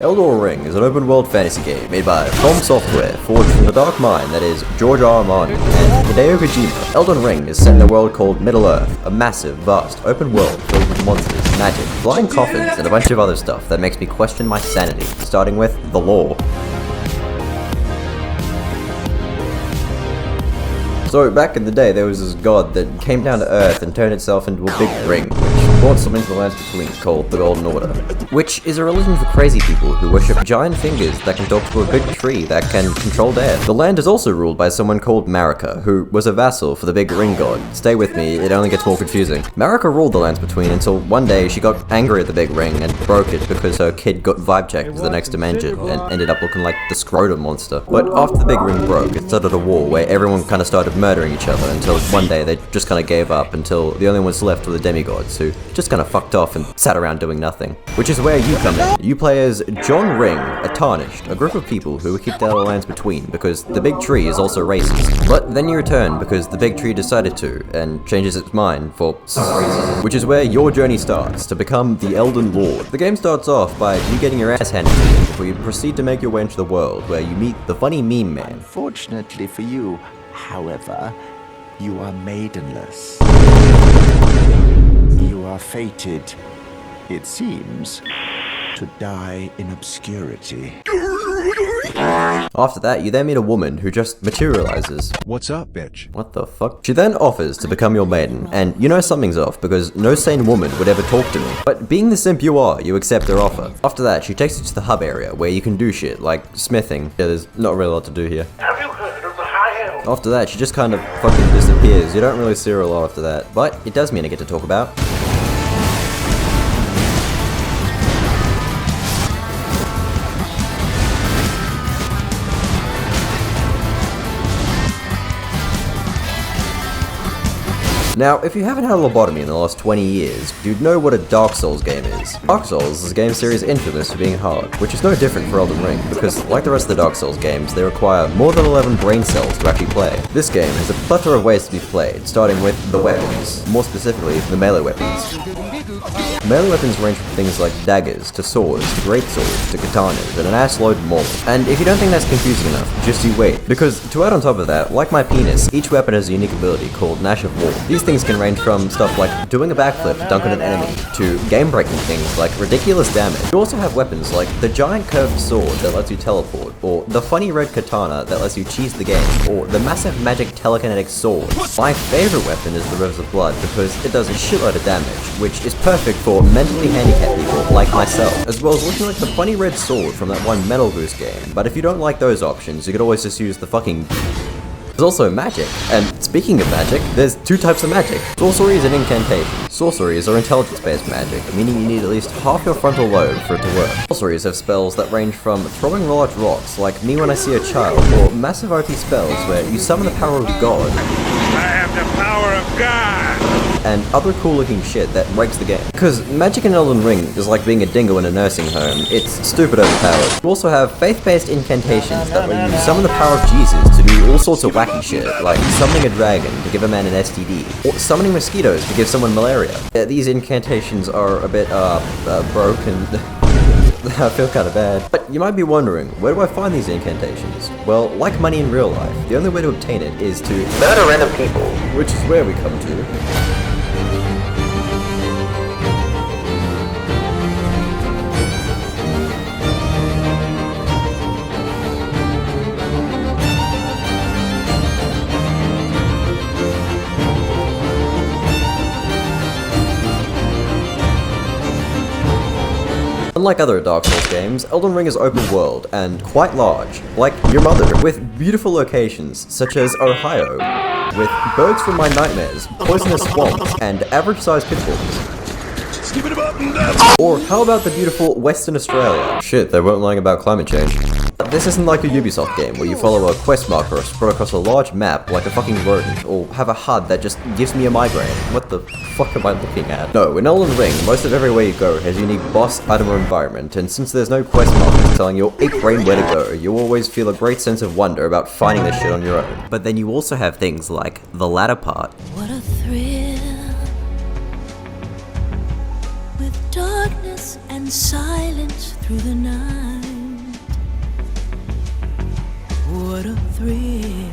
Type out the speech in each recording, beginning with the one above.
Elden Ring is an open-world fantasy game made by From Software, forged from the dark mind that is George R. R. Martin and Hideo Kojima. Elden Ring is set in a world called Middle-earth, a massive, vast, open world filled with monsters, magic, flying coffins, and a bunch of other stuff that makes me question my sanity, starting with the lore. So back in the day, there was this god that came down to Earth and turned itself into a big ring, which brought something to the lands between called the Golden Order, which is a religion for crazy people who worship giant fingers that can talk to a big tree that can control death. The land is also ruled by someone called Marika, who was a vassal for the big ring god. Stay with me, it only gets more confusing. Marika ruled the lands between until one day she got angry at the big ring and broke it because her kid got vibe checked to the next dimension and ended up looking like the scrotum monster. But after the big ring broke, it started a war where everyone kind of started murdering each other until one day they just kind of gave up until the only ones left were the demigods who just kind of fucked off and sat around doing nothing. Which is where you come in. You play as John Ring, a Tarnished, a group of people who were kicked out of the lands between because the big tree is also racist. But then you return because the big tree decided to and changes its mind for some reason. Which is where your journey starts to become the Elden Lord. The game starts off by you getting your ass handed to you before you proceed to make your way into the world where you meet the funny meme man. Unfortunately for you, however, you are maidenless. You are fated, it seems, to die in obscurity. After that, you then meet a woman who just materializes. What's up, bitch? What the fuck? She then offers to become your maiden, and you know something's off because no sane woman would ever talk to me. But being the simp you are, you accept her offer. After that, she takes you to the hub area where you can do shit like smithing. Yeah, there's not really a lot to do here. Have you heard of the high elf? After that, she just kind of fucking disappears. You don't really see her a lot after that, but it does mean I get to talk about. Now, if you haven't had a lobotomy in the last 20 years, you'd know what a Dark Souls game is. Dark Souls is a game series infamous for being hard, which is no different for Elden Ring, because like the rest of the Dark Souls games, they require more than 11 brain cells to actually play. This game has a plethora of ways to be played, starting with the weapons, more specifically, the melee weapons. Melee weapons range from things like daggers, to swords, to greatswords, to katanas, and an assload more. And if you don't think that's confusing enough, just you wait, because to add on top of that, like my penis, each weapon has a unique ability called Gnash of War. These things can range from stuff like doing a backflip to dunk on an enemy, to game-breaking things like ridiculous damage. You also have weapons like the giant curved sword that lets you teleport, or the funny red katana that lets you cheese the game, or the massive magic telekinetic sword. My favorite weapon is the Rivers of Blood because it does a shitload of damage, which is perfect for mentally handicapped people like myself, as well as looking like the funny red sword from that one Metal Goose game. But if you don't like those options, you could always just use the fucking... There's also magic, and speaking of magic, there's two types of magic, sorceries and incantations. Sorceries are intelligence-based magic, meaning you need at least half your frontal lobe for it to work. Sorceries have spells that range from throwing large rocks, like me when I see a child, or massive OP spells where you summon the power of God. I have the power of God! And other cool looking shit that breaks the game. Because magic in Elden Ring is like being a dingo in a nursing home, it's stupid overpowered. You also have faith-based incantations that let you summon the power of Jesus to do all sorts of wacky shit, like summoning a dragon to give a man an STD, or summoning mosquitoes to give someone malaria. These incantations are a bit, broken. I feel kinda bad. But you might be wondering, where do I find these incantations? Well, like money in real life, the only way to obtain it is to murder random people, which is where we come to. Unlike other Dark Souls games, Elden Ring is open world and quite large, like your mother, with beautiful locations such as Ohio, with birds from my nightmares, poisonous swamps, and average-sized pitfalls. Or how about the beautiful Western Australia? Shit, they weren't lying about climate change. This isn't like a Ubisoft game where you follow a quest marker spread across a large map like a fucking rodent, or have a HUD that just gives me a migraine. What the fuck am I looking at? No, in Elden Ring, most of everywhere you go has a unique boss, item, or environment, and since there's no quest markers telling your ape brain where to go, you always feel a great sense of wonder about finding this shit on your own. But then you also have things like the latter part. What a thrill, with darkness and silence through the night. What a thrill.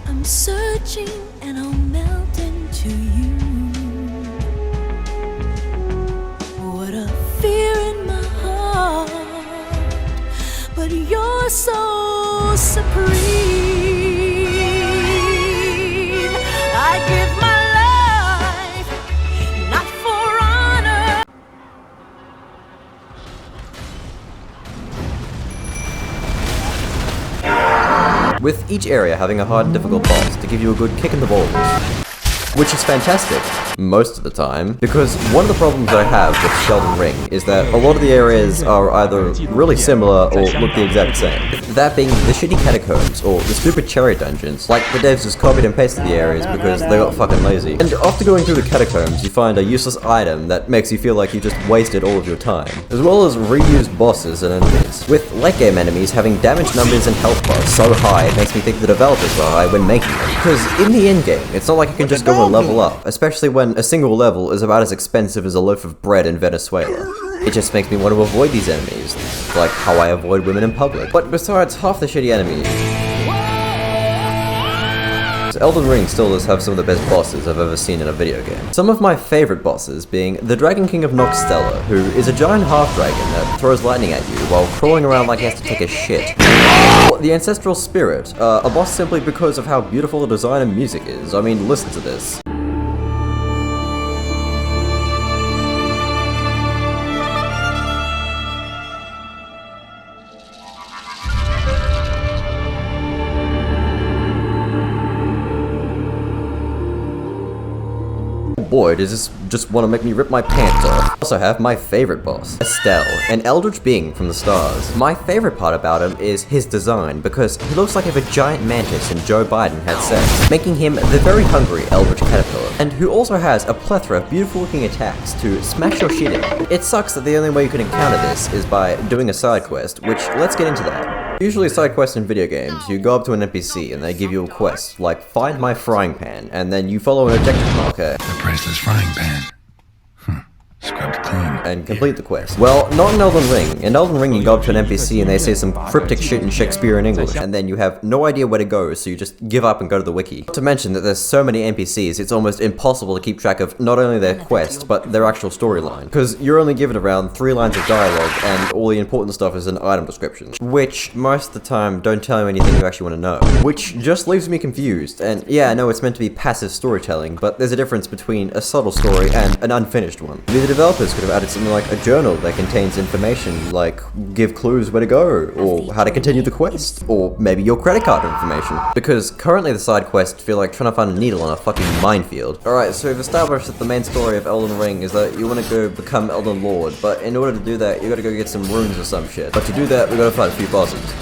I'm searching and I'll melt into you. What a fear in my heart, but you're so supreme. I give my life, not for honor. With each area having a hard and difficult boss to give you a good kick in the balls. Which is fantastic, most of the time, because one of the problems I have with Elden Ring is that a lot of the areas are either really similar or look the exact same. That being the shitty catacombs or the stupid chariot dungeons, like the devs just copied and pasted the areas because they got fucking lazy. And after going through the catacombs, you find a useless item that makes you feel like you just wasted all of your time, as well as reused bosses and enemies. With late game enemies having damage numbers and health bars so high, it makes me think the developers were high when making them. Because in the end game, it's not like you can just go and level up, especially when a single level is about as expensive as a loaf of bread in Venezuela. It just makes me want to avoid these enemies, like how I avoid women in public. But besides half the shitty enemies, Elden Ring still does have some of the best bosses I've ever seen in a video game. Some of my favorite bosses being the Dragon King of Noxtella, who is a giant half-dragon that throws lightning at you while crawling around like he has to take a shit. Or the Ancestral Spirit, a boss simply because of how beautiful the design and music is. I mean, listen to this. Boy, does this just want to make me rip my pants off. I also have my favorite boss, Estelle, an eldritch being from the stars. My favorite part about him is his design, because he looks like if a giant mantis and Joe Biden had sex, making him the very hungry eldritch caterpillar, and who also has a plethora of beautiful looking attacks to smash your shit in. It sucks that the only way you can encounter this is by doing a side quest, which let's get into that. Usually side quests in video games, you go up to an NPC and they give you a quest, like find my frying pan, and then you follow an objective marker. The priceless frying pan. Scrubbed clean. And complete the quest. Well, not in Elden Ring. In Elden Ring, you go up to an NPC and they say some cryptic shit in Shakespearean English, and then you have no idea where to go, so you just give up and go to the wiki. Not to mention that there's so many NPCs, it's almost impossible to keep track of not only their quest, but their actual storyline. Because you're only given around 3 lines of dialogue, and all the important stuff is in item descriptions, which most of the time don't tell you anything you actually want to know. Which just leaves me confused, and yeah, I know it's meant to be passive storytelling, but there's a difference between a subtle story and an unfinished one. Maybe the developers could have added something like a journal that contains information like give clues where to go, or how to continue the quest, or maybe your credit card information. Because currently the side quests feel like trying to find a needle on a fucking minefield. Alright, so we've established that the main story of Elden Ring is that you want to go become Elden Lord, but in order to do that, you gotta go get some runes or some shit. But to do that, we gotta fight a few bosses.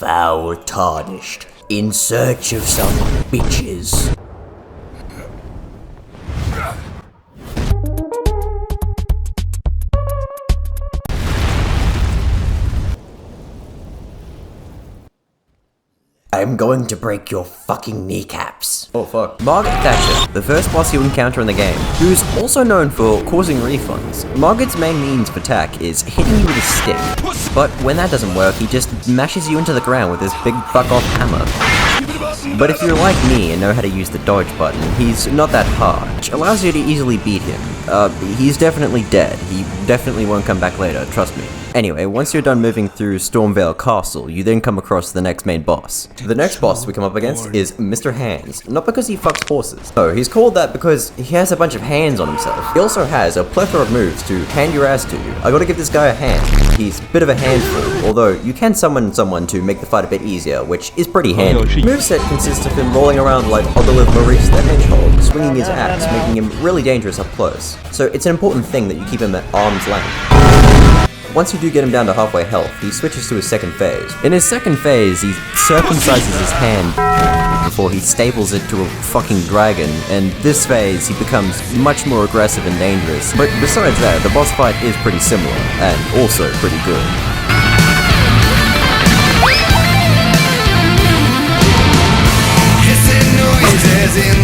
Foul tarnished, in search of some bitches. I'm going to break your fucking kneecaps. Oh fuck. Margaret Thatcher, the first boss you encounter in the game, who's also known for causing refunds. Margaret's main means of attack is hitting you with a stick, but when that doesn't work, he just mashes you into the ground with his big fuck-off hammer. boss. But if you're like me and know how to use the dodge button, he's not that hard, which allows you to easily beat him. He's definitely dead. He definitely won't come back later, trust me. Anyway, once you're done moving through Stormvale Castle, you then come across the next main boss. The next boss we come up against is Mr. Hands, not because he fucks horses. No, he's called that because he has a bunch of hands on himself. He also has a plethora of moves to hand your ass to you. I gotta give this guy a hand. He's a bit of a handful, although you can summon someone to make the fight a bit easier, which is pretty handy. Moveset consists of him rolling around like Ogolive Maurice the Hedgehog, swinging his axe, making him really dangerous up close. So it's an important thing that you keep him at arm's length. Once you do get him down to halfway health, he switches to his second phase. In his second phase, he circumcises his hand before he staples it to a fucking dragon, and this phase he becomes much more aggressive and dangerous. But besides that, the boss fight is pretty similar, and also pretty good. Hissing noises in